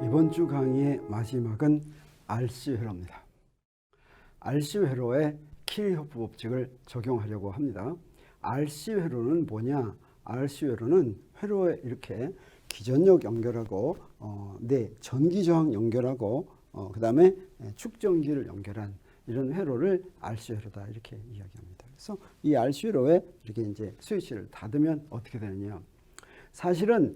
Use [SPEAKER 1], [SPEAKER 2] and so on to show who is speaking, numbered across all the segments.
[SPEAKER 1] 이번 주 강의의 마지막은 RC 회로입니다. RC 회로에 키르호프 법칙을 적용하려고 합니다. RC 회로는 뭐냐? RC 회로는 회로에 이렇게 기전력 연결하고 전기 저항 연결하고 그 다음에 축전기를 연결한 이런 회로를 RC 회로다 이렇게 이야기합니다. 그래서 이 RC 회로에 이렇게 이제 스위치를 닫으면 어떻게 되느냐? 사실은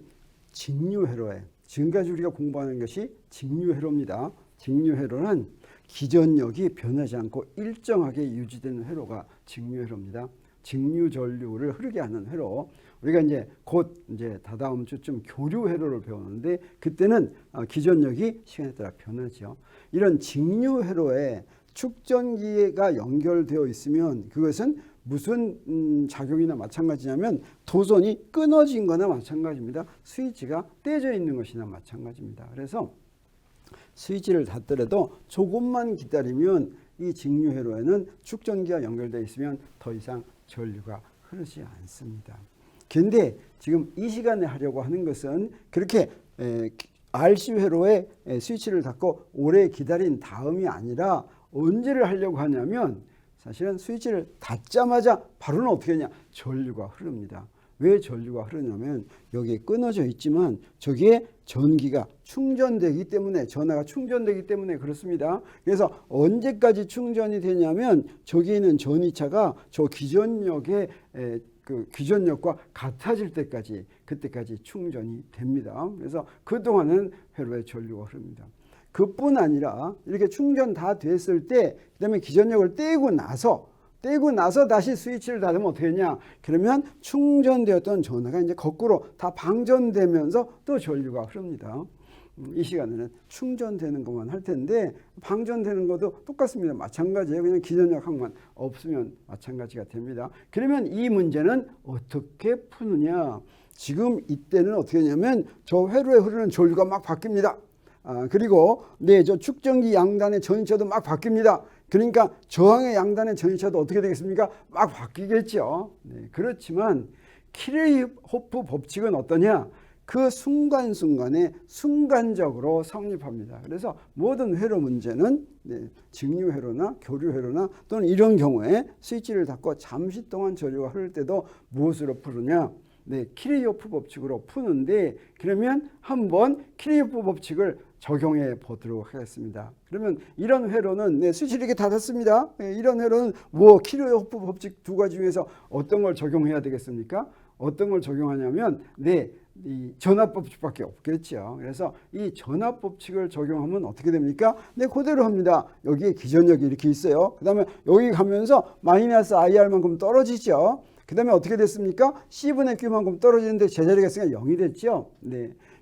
[SPEAKER 1] 직류 회로에 지금까지 우리가 공부하는 것이 직류 회로입니다. 직류 회로는 기전력이 변하지 않고 일정하게 유지되는 회로가 직류 회로입니다. 직류 전류를 흐르게 하는 회로. 우리가 이제 곧 이제 다다음 주쯤 교류 회로를 배우는데 그때는 기전력이 시간에 따라 변하죠. 이런 직류 회로에 축전기가 연결되어 있으면 그것은 무슨 작용이나 마찬가지냐면 도선이 끊어진 거나 마찬가지입니다. 스위치가 떼져 있는 것이나 마찬가지입니다. 그래서 스위치를 닫더라도 조금만 기다리면 이 직류 회로에는 축전기가 연결되어 있으면 더 이상 전류가 흐르지 않습니다. 그런데 지금 이 시간에 하려고 하는 것은 그렇게 RC 회로에 스위치를 닫고 오래 기다린 다음이 아니라 언제를 하려고 하냐면 사실은 스위치를 닫자마자 바로는 어떻게 하냐? 전류가 흐릅니다. 왜 전류가 흐르냐면 여기에 끊어져 있지만 저기에 전기가 충전되기 때문에 전하가 충전되기 때문에 그렇습니다. 그래서 언제까지 충전이 되냐면 저기 있는 전이차가 저 기전력의 그 기전력과 같아질 때까지 그때까지 충전이 됩니다. 그래서 그동안은 회로에 전류가 흐릅니다. 그뿐 아니라 이렇게 충전 다 됐을 때 그다음에 기전력을 떼고 나서 다시 스위치를 닫으면 어떻게 되냐? 그러면 충전되었던 전하가 이제 거꾸로 다 방전되면서 또 전류가 흐릅니다. 이 시간에는 충전되는 것만 할 텐데 방전되는 것도 똑같습니다. 마찬가지예요. 그냥 기전력 항만 없으면 마찬가지가 됩니다. 그러면 이 문제는 어떻게 푸느냐? 지금 이때는 어떻게 하냐면 저 회로에 흐르는 전류가 막 바뀝니다. 그리고 저 축전기 양단의 전이차도 막 바뀝니다. 그러니까 저항의 양단의 전이차도 어떻게 되겠습니까? 막 바뀌겠죠. 그렇지만 키르호프 법칙은 어떠냐? 그 순간순간에 순간적으로 성립합니다. 그래서 모든 회로 문제는 직류 회로나 교류 회로나 또는 이런 경우에 스위치를 닫고 잠시 동안 전류가 흐를 때도 무엇으로 푸느냐? 키르호프 법칙으로 푸는데 그러면 한번 키르호프 법칙을 적용해 보도록 하겠습니다. 그러면 이런 회로는 스위치를 이렇게 닫았습니다. 이런 회로는 키르호프 법칙 두 가지 중에서 어떤 걸 적용해야 되겠습니까? 어떤 걸 적용하냐면 이 전압법칙밖에 없겠죠. 그래서 이 전압법칙을 적용하면 어떻게 됩니까? 그대로 합니다. 여기에 기전력이 이렇게 있어요. 그 다음에 여기 가면서 마이너스 IR만큼 떨어지죠. 그 다음에 어떻게 됐습니까? C분의 Q만큼 떨어지는데 제자리가 있으니까 0이 됐죠.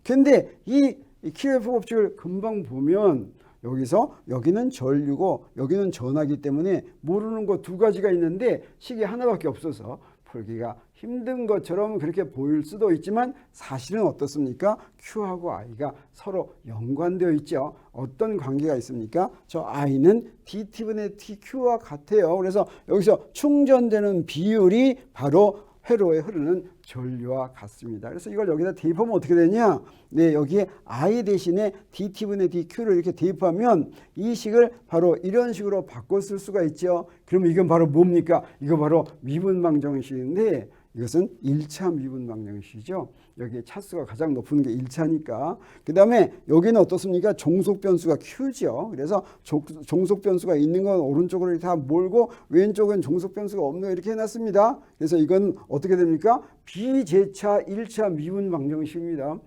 [SPEAKER 1] 근데 이 키르호프 법칙을 금방 보면 여기는 전류고 여기는 전하기 때문에 모르는 거 두 가지가 있는데 식이 하나밖에 없어서 풀기가 힘든 것처럼 그렇게 보일 수도 있지만 사실은 어떻습니까? Q하고 I가 서로 연관되어 있죠. 어떤 관계가 있습니까? 저 I는 dT분의 TQ와 같아요. 그래서 여기서 충전되는 비율이 바로 회로에 흐르는 전류와 같습니다. 그래서 이걸 여기다 대입하면 어떻게 되냐? 여기에 I 대신에 dT분의 dQ를 이렇게 대입하면 이 식을 바로 이런 식으로 바꿔 쓸 수가 있죠. 그러면 이건 바로 뭡니까? 이거 바로 미분방정식인데 이것은 1차 미분방정식이죠. 여기에 차수가 가장 높은 게 1차니까. 그 다음에 여기는 어떻습니까? 종속변수가 Q죠. 그래서 종속변수가 있는 건 오른쪽으로 다 몰고 왼쪽은 종속변수가 없는 거 이렇게 해놨습니다. 그래서 이건 어떻게 됩니까? 비제차 1차 미분방정식입니다.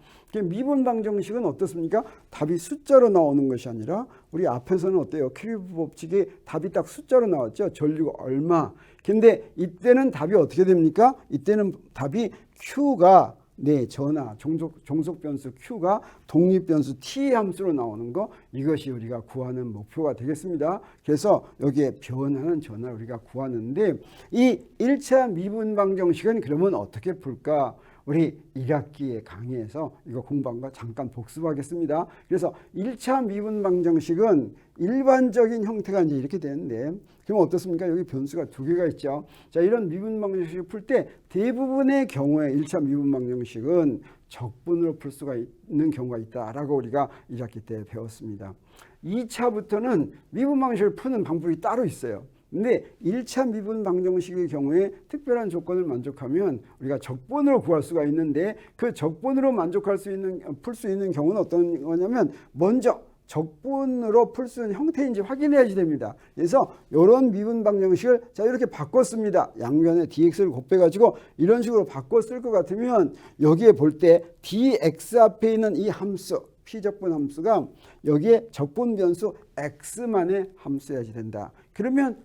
[SPEAKER 1] 미분방정식은 어떻습니까? 답이 숫자로 나오는 것이 아니라 우리 앞에서는 어때요? 키르호프 법칙에 답이 딱 숫자로 나왔죠. 전류가 얼마. 근데 이때는 답이 어떻게 됩니까? 이때는 답이 Q가 전하, 종속변수 Q가 독립변수 T 함수로 나오는 거 이것이 우리가 구하는 목표가 되겠습니다. 그래서 여기에 변하는 전하를 우리가 구하는데 이 1차 미분방정식은 그러면 어떻게 풀까? 우리 1학기의 강의에서 이거 공부한 거 잠깐 복습하겠습니다. 그래서 1차 미분방정식은 일반적인 형태가 이제 이렇게 되는데 그럼 어떻습니까? 여기 변수가 두 개가 있죠. 자, 이런 미분방정식을 풀 때 대부분의 경우에 1차 미분방정식은 적분으로 풀 수가 있는 경우가 있다라고 우리가 1학기 때 배웠습니다. 2차부터는 미분 방정식을 푸는 방법이 따로 있어요. 근데 1차 미분 방정식의 경우에 특별한 조건을 만족하면 우리가 적분으로 구할 수가 있는데 그 적분으로 만족할 수 있는 풀 수 있는 경우는 어떤 거냐면 먼저 적분으로 풀 수 있는 형태인지 확인해야지 됩니다. 그래서 이런 미분 방정식을 자 이렇게 바꿨습니다. 양변에 dx를 곱해가지고 이런 식으로 바꿔 쓸 것 같으면 여기에 볼 때 dx 앞에 있는 이 함수 피적분 함수가 여기에 적분 변수 x만의 함수여야지 된다. 그러면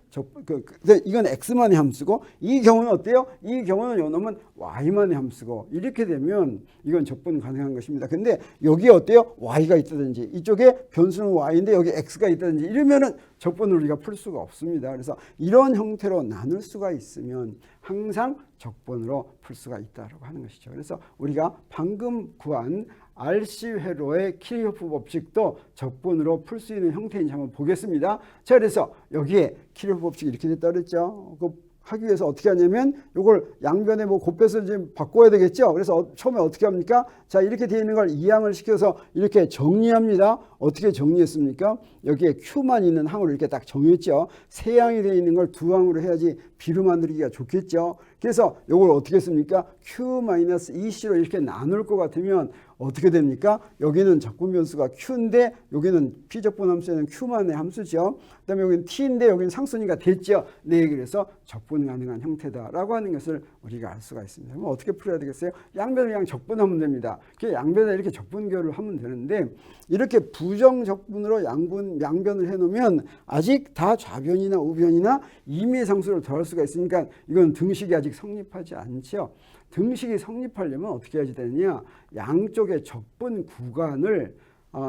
[SPEAKER 1] 이건 x만의 함수고 이 경우는 어때요? 이 경우는 요 놈은 y만의 함수고 이렇게 되면 이건 적분 가능한 것입니다. 근데 여기에 어때요? y가 있다든지 이쪽에 변수는 y인데 여기 x가 있다든지 이러면은 적분을 우리가 풀 수가 없습니다. 그래서 이런 형태로 나눌 수가 있으면 항상 적분으로 풀 수가 있다고 하는 것이죠. 그래서 우리가 방금 구한 RC 회로의 키르호프 법칙도 적분으로 풀 수 있는 형태인지 한번 보겠습니다. 자, 그래서 여기에 키르호프 법칙이 이렇게 됐다 그랬죠. 하기 위해서 어떻게 하냐면 이걸 양변에 뭐 곱해서 지금 바꿔야 되겠죠. 그래서 처음에 어떻게 합니까? 자, 이렇게 되어 있는 걸 이항을 시켜서 이렇게 정리합니다. 어떻게 정리했습니까? 여기에 Q만 있는 항으로 이렇게 딱 정했죠. 세 항이 되어 있는 걸 두 항으로 해야지 비로 만들기가 좋겠죠. 그래서 이걸 어떻게 했습니까? Q-EC로 이렇게 나눌 것 같으면 어떻게 됩니까? 여기는 적분 변수가 Q인데 여기는 피적분 함수에는 Q만의 함수죠. 그 다음에 여기는 T인데 여기는 상수니까 됐죠. 네, 그래서 적분 가능한 형태다라고 하는 것을 우리가 알 수가 있습니다. 그럼 어떻게 풀어야 되겠어요? 양변을 그냥 적분하면 됩니다. 양변에 이렇게 적분교를 하면 되는데 이렇게 부정적분으로 양변을 해놓으면 아직 다 좌변이나 우변이나 임의의 상수를 더할 수가 있으니까 이건 등식이 아직 성립하지 않죠. 등식이 성립하려면 어떻게 해야지 되느냐? 양쪽의 적분 구간을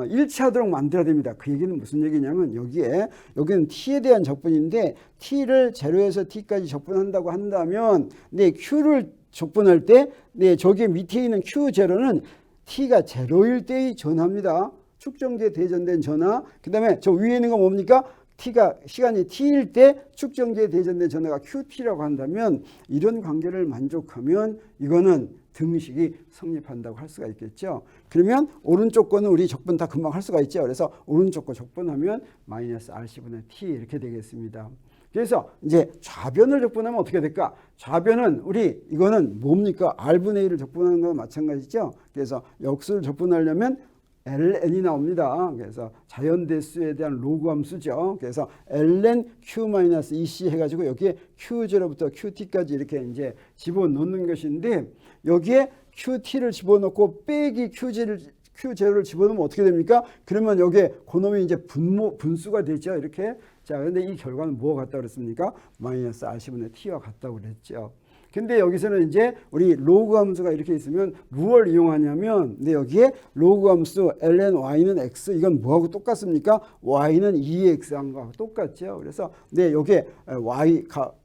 [SPEAKER 1] 일치하도록 만들어야 됩니다. 그 얘기는 무슨 얘기냐면 여기는 t에 대한 적분인데 t를 제로에서 t까지 적분한다고 한다면 q를 적분할 때 저기 밑에 있는 q0는 t가 제로일 때의 전하입니다. 축전기에 대전된 전하. 그 다음에 저 위에 있는 건 뭡니까? 시간이 t일 때 축전기에 대전된 전하가 qt라고 한다면 이런 관계를 만족하면 이거는 등식이 성립한다고 할 수가 있겠죠. 그러면 오른쪽 거는 우리 적분 다 금방 할 수가 있죠. 그래서 오른쪽 거 적분하면 마이너스 rc분의 t 이렇게 되겠습니다. 그래서 이제 좌변을 적분하면 어떻게 될까? 좌변은 이거는 뭡니까? r분의 1을 적분하는 거와 마찬가지죠. 그래서 역수를 적분하려면 ln이 나옵니다. 그래서 자연대수에 대한 로그 함수죠. 그래서 ln q-ec 해가지고 여기에 q0부터 qt까지 이렇게 이제 집어넣는 것인데 여기에 qt를 집어넣고 빼기 q0를 집어넣으면 어떻게 됩니까? 그러면 여기에 그놈이 이제 분수가 되죠. 이렇게. 자, 그런데 이 결과는 뭐가 같다고 그랬습니까? 마이너스 rc분의 t와 같다고 그랬죠. 근데 여기서는 이제 우리 로그 함수가 이렇게 있으면 무엇을 이용하냐면 여기에 로그 함수 ln y는 x 이건 뭐하고 똑같습니까? y는 2x항과 똑같죠. 그래서 여기에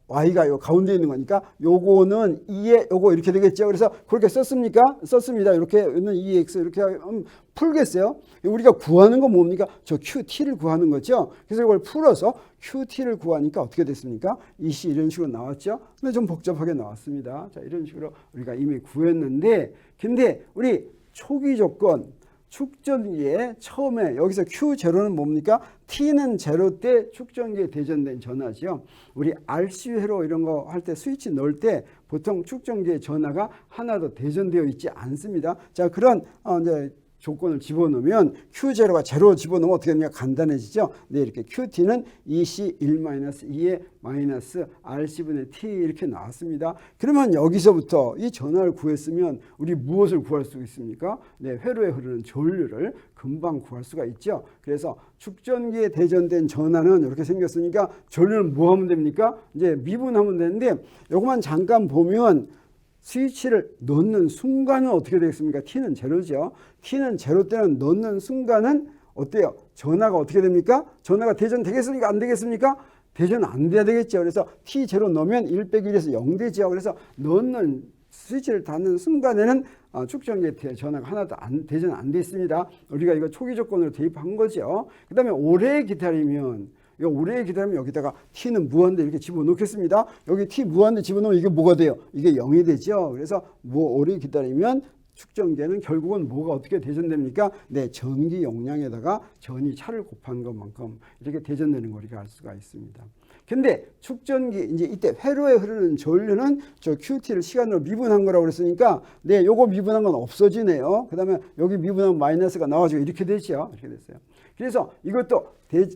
[SPEAKER 1] y가 요 가운데 있는 거니까 요거는 2에 요거 이렇게 되겠죠. 그래서 그렇게 썼습니까? 썼습니다. 이렇게 있는 2x 이렇게 풀겠어요. 우리가 구하는 건 뭡니까? 저 qt를 구하는 거죠. 그래서 이걸 풀어서 qt를 구하니까 어떻게 됐습니까? EC 이런 식으로 나왔죠. 근데 좀 복잡하게 나왔습니다. 자, 이런 식으로 우리가 이미 구했는데 근데 우리 초기 조건 축전기에 처음에 여기서 Q0는 뭡니까? T는 제로 때 축전기에 대전된 전하죠. 우리 RC 회로 이런 거 할 때 스위치 넣을 때 보통 축전기의 전하가 하나도 대전되어 있지 않습니다. 자, 그런 이제 조건을 집어넣으면 Q0가 제로 집어넣으면 어떻게 되냐 간단해지죠. 이렇게 QT는 EC1-2의 마이너스 RC분의 T 이렇게 나왔습니다. 그러면 여기서부터 이 전하를 구했으면 우리 무엇을 구할 수 있습니까? 회로에 흐르는 전류를 금방 구할 수가 있죠. 그래서 축전기에 대전된 전하는 이렇게 생겼으니까 전류는 뭐 하면 됩니까? 이제 미분하면 되는데 이것만 잠깐 보면 스위치를 넣는 순간은 어떻게 되겠습니까? T는 제로죠. T는 제로 때는 넣는 순간은 어때요? 전하가 어떻게 됩니까? 전하가 대전되겠습니까? 안 되겠습니까? 대전 안 돼야 되겠죠. 그래서 T 제로 넣으면 1 빼기 1에서 0 되죠. 그래서 넣는 스위치를 닫는 순간에는 축전기에 전하가 하나도 대전 안 돼 있습니다. 우리가 이거 초기 조건으로 대입한 거죠. 그 다음에 오래 기다리면 여기다가 t는 무한대 이렇게 집어넣겠습니다. 여기 t 무한대 집어넣으면 이게 뭐가 돼요? 이게 0이 되죠. 그래서 오래 기다리면 축전기에는 결국은 뭐가 어떻게 대전됩니까? 네, 전기 용량에다가 전이 차를 곱한 것만큼 이렇게 대전되는 걸 우리가 알 수가 있습니다. 근데 축전기 이제 이때 회로에 흐르는 전류는 저 QT를 시간으로 미분한 거라고 그랬으니까 네, 요거 미분한 건 없어지네요. 그다음에 여기 미분하면 마이너스가 나와지고 이렇게 되죠. 이렇게 됐어요. 그래서 이것도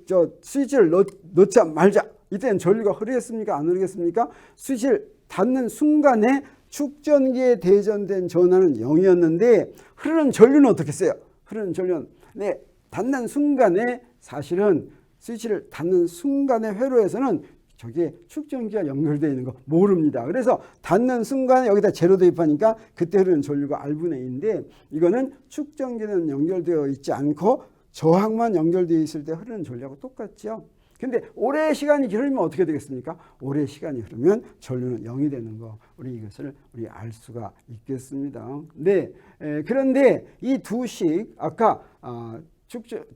[SPEAKER 1] 저 스위치를 넣자 말자. 이때는 전류가 흐르겠습니까? 안 흐르겠습니까? 스위치를 닫는 순간에 축전기에 대전된 전하는 0이었는데 흐르는 전류는 어떻게 했어요? 흐르는 전류는 네, 닫는 순간에 사실은 스위치를 닫는 순간에 회로에서는 저기에 축전기가 연결되어 있는 거 모릅니다. 그래서 닫는 순간에 여기다 제로 대입하니까 그때 흐르는 전류가 R분의 2인데 이거는 축전기는 연결되어 있지 않고 저항만 연결되어 있을 때 흐르는 전류하고 똑같죠. 근데 오래 시간이 흐르면 어떻게 되겠습니까? 오래 시간이 흐르면 전류는 0이 되는 거 이것을 알 수가 있겠습니다. 네, 그런데 이 두식 아까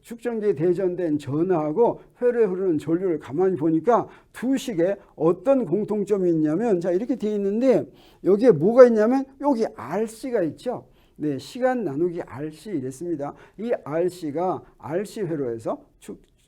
[SPEAKER 1] 축전기에 대전된 전하하고 회로에 흐르는 전류를 가만히 보니까 두 식에 어떤 공통점이 있냐면 자 이렇게 되어 있는데 여기에 뭐가 있냐면 여기 RC가 있죠. 네, 시간 나누기 RC 이랬습니다. 이 RC가 RC 회로에서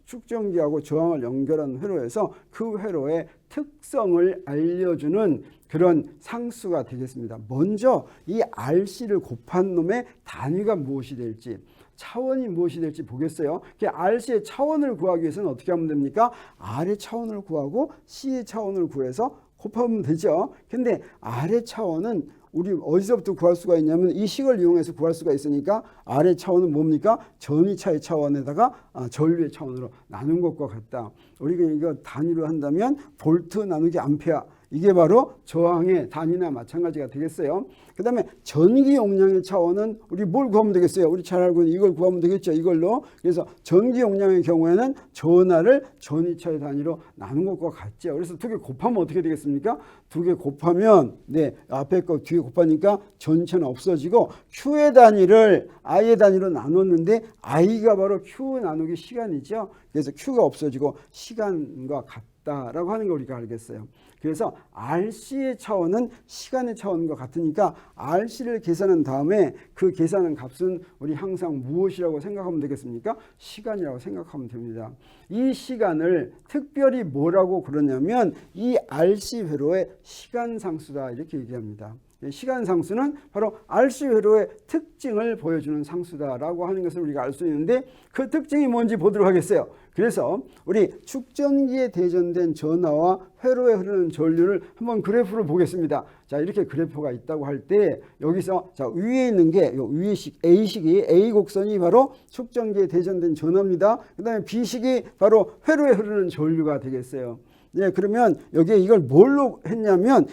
[SPEAKER 1] 축전기하고 저항을 연결한 회로에서 그 회로의 특성을 알려주는 그런 상수가 되겠습니다. 먼저 이 RC를 곱한 놈의 단위가 무엇이 될지 차원이 무엇이 될지 보겠어요. RC의 차원을 구하기 위해서는 어떻게 하면 됩니까? R의 차원을 구하고 C의 차원을 구해서 곱하면 되죠. 근데 R의 차원은 우리 어디서부터 구할 수가 있냐면 이 식을 이용해서 구할 수가 있으니까 R의 차원은 뭡니까? 전위차의 차원에다가 전류의 차원으로 나눈 것과 같다. 우리가 이거 단위로 한다면 볼트 나누기 암페어 이게 바로 저항의 단위나 마찬가지가 되겠어요. 그 다음에 전기 용량의 차원은 우리 뭘 구하면 되겠어요? 우리 잘 알고 있는 이걸 구하면 되겠죠. 이걸로. 그래서 전기 용량의 경우에는 전하를 전위차의 단위로 나눈 것과 같죠. 그래서 두 개 곱하면 어떻게 되겠습니까? 두 개 곱하면 네 앞에 거 뒤에 곱하니까 전체는 없어지고 Q의 단위를 I의 단위로 나눴는데 I가 바로 Q 나누기 시간이죠. 그래서 Q가 없어지고 시간과 같다라고 하는 걸 우리가 알겠어요. 그래서 RC의 차원은 시간의 차원과 같으니까 RC를 계산한 다음에 그 계산한 값은 우리 항상 무엇이라고 생각하면 되겠습니까? 시간이라고 생각하면 됩니다. 이 시간을 특별히 뭐라고 그러냐면 이 RC 회로의 시간 상수다 이렇게 얘기합니다. 시간 상수는 바로 RC 회로의 특징을 보여주는 상수다라고 하는 것을 우리가 알 수 있는데 그 특징이 뭔지 보도록 하겠어요. 그래서 우리 축전기에 대전된 전하와 회로에 흐르는 전류를 한번 그래프로 보겠습니다. 자, 이렇게 그래프가 있다고 할 때 여기서 자 위에 있는 게 요 위에 식 A식이 A 곡선이 바로 축전기에 대전된 전하입니다. 그다음에 B식이 바로 회로에 흐르는 전류가 되겠어요. 네, 그러면 여기에 이걸 뭘로 했냐면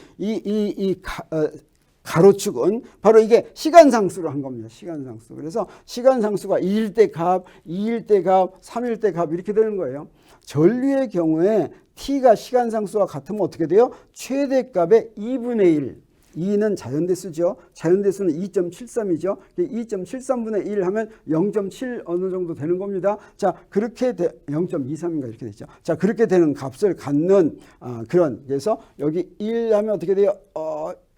[SPEAKER 1] 가로축은 바로 이게 시간상수로 한 겁니다. 시간상수. 그래서 시간상수가 1일 때 값, 2일 때 값, 3일 때 값 이렇게 되는 거예요. 전류의 경우에 t가 시간상수와 같으면 어떻게 돼요? 최대값의 2분의 1. 2는 자연대수죠. 자연대수는 2.73이죠. 2.73분의 1 하면 0.7 어느 정도 되는 겁니다. 자, 그렇게 0.23인가 이렇게 되죠. 자, 그렇게 되는 값을 갖는 그런 그래서 여기 1 하면 어떻게 돼요?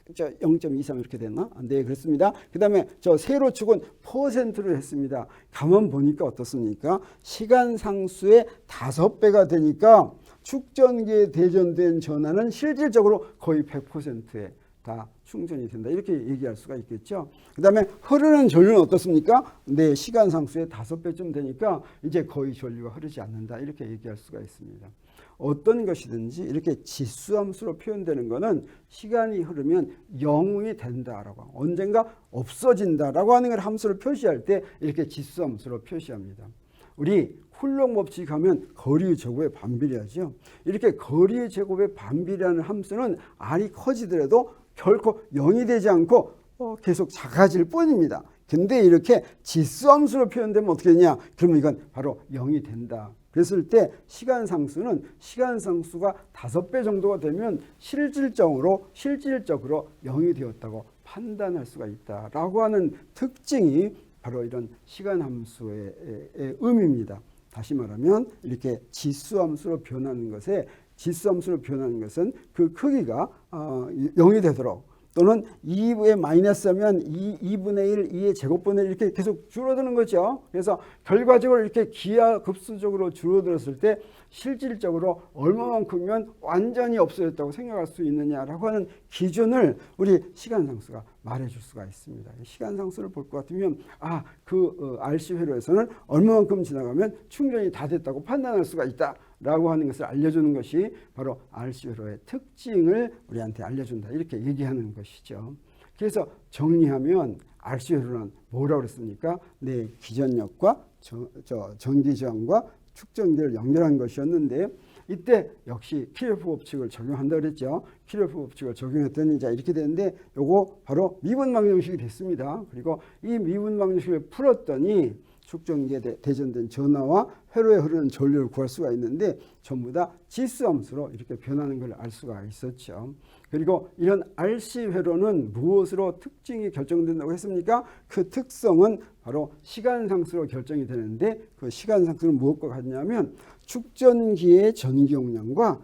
[SPEAKER 1] 0.23 이렇게 됐나? 네, 그렇습니다. 그 다음에 저 세로축은 퍼센트로 했습니다. 가만 보니까 어떻습니까? 시간상수의 5배가 되니까 축전기에 대전된 전하는 실질적으로 거의 100%에 다 충전이 된다. 이렇게 얘기할 수가 있겠죠. 그 다음에 흐르는 전류는 어떻습니까? 네, 시간상수의 5배쯤 되니까 이제 거의 전류가 흐르지 않는다. 이렇게 얘기할 수가 있습니다. 어떤 것이든지 이렇게 지수함수로 표현되는 것은 시간이 흐르면 영웅이 된다라고 언젠가 없어진다라고 하는 걸 함수를 표시할 때 이렇게 지수함수로 표시합니다. 우리 훌렁 법칙 하면 거리의 제곱에 반비례하죠. 이렇게 거리의 제곱에 반비례하는 함수는 R이 커지더라도 결코 0이 되지 않고 계속 작아질 뿐입니다. 근데 이렇게 지수함수로 표현되면 어떻게 되냐? 그러면 이건 바로 0이 된다. 그랬을 때 시간상수는 시간상수가 5배 정도가 되면 실질적으로 0이 되었다고 판단할 수가 있다라고 하는 특징이 바로 이런 시간함수의 의미입니다. 다시 말하면 이렇게 지수함수로 변하는 것은 그 크기가 0이 되도록 또는 2의 마이너스하면 2분의 1, 2의 제곱분의 1 이렇게 계속 줄어드는 거죠. 그래서 결과적으로 이렇게 기하급수적으로 줄어들었을 때 실질적으로 얼마만큼이면 완전히 없어졌다고 생각할 수 있느냐라고 하는 기준을 우리 시간상수가 말해줄 수가 있습니다. 시간상수를 볼 것 같으면 RC 회로에서는 얼마만큼 지나가면 충전이 다 됐다고 판단할 수가 있다라고 하는 것을 알려주는 것이 바로 RC 회로의 특징을 우리한테 알려준다 이렇게 얘기하는 것이죠. 그래서 정리하면 RC 회로는 뭐라고 그랬습니까? 내 기전력과 전기저항과 축전기를 연결한 것이었는데 이때 역시 키르호프 법칙을 적용한다 그랬죠. 키르호프 법칙을 적용했더니 자 이렇게 되는데 요거 바로 미분방정식이 됐습니다. 그리고 이 미분방정식을 풀었더니 축전기에 대전된 전하와 회로에 흐르는 전류를 구할 수가 있는데 전부 다 지수 함수로 이렇게 변하는 걸 알 수가 있었죠. 그리고 이런 RC 회로는 무엇으로 특징이 결정된다고 했습니까? 그 특성은 바로 시간상수로 결정이 되는데 그 시간상수는 무엇과 같냐면 축전기의 전기 용량과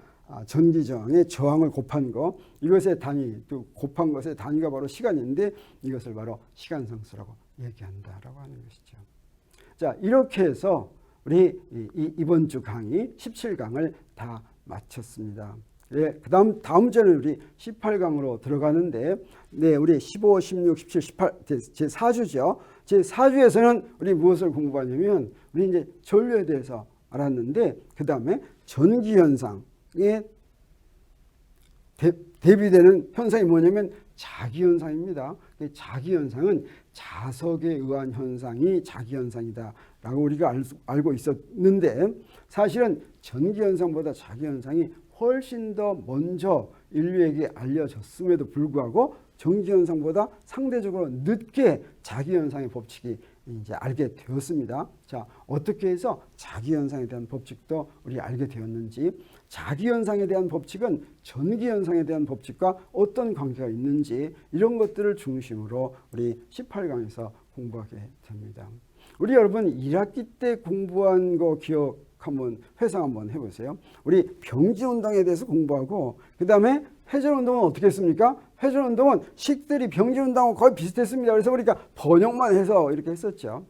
[SPEAKER 1] 전기 저항의 저항을 곱한 거 이것의 단위 또 곱한 것의 단위가 바로 시간인데 이것을 바로 시간상수라고 얘기한다라고 하는 것이죠. 자 이렇게 해서 우리 이번 주 강의 17강을 다 마쳤습니다. 네, 다음 주에는 우리 18강으로 들어가는데 우리 15, 16, 17, 18 제4주죠. 제4주에서는 우리 무엇을 공부하냐면 우리 이제 전류에 대해서 알았는데 그 다음에 전기현상에 대비되는 현상이 뭐냐면 자기현상입니다. 자기현상은 자석에 의한 현상이 자기현상이다 라고 우리가 알고 있었는데 사실은 전기현상보다 자기현상이 훨씬 더 먼저 인류에게 알려졌음에도 불구하고 전기현상보다 상대적으로 늦게 자기현상의 법칙이 이제 알게 되었습니다. 자, 어떻게 해서 자기현상에 대한 법칙도 우리 알게 되었는지, 자기현상에 대한 법칙은 전기현상에 대한 법칙과 어떤 관계가 있는지 이런 것들을 중심으로 우리 18강에서 공부하게 됩니다. 우리 여러분 1학기 때 공부한 거 한번 회상 한번 해보세요. 우리 병진운동에 대해서 공부하고 그 다음에 회전운동은 어떻게 했습니까? 회전운동은 식들이 병진운동하고 거의 비슷했습니다. 그래서 우리가 번역만 해서 이렇게 했었죠.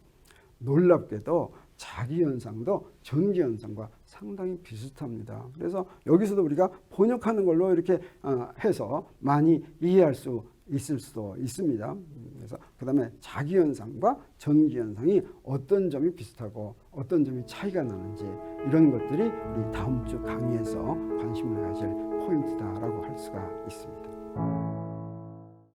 [SPEAKER 1] 놀랍게도 자기현상도 전기현상과 상당히 비슷합니다. 그래서 여기서도 우리가 번역하는 걸로 이렇게 해서 많이 이해할 수 있을 수도 있습니다. 그래서 그 다음에 자기현상과 전기현상이 어떤 점이 비슷하고 어떤 점이 차이가 나는지 이런 것들이 우리 다음 주 강의에서 관심을 가질 포인트다라고 할 수가 있습니다.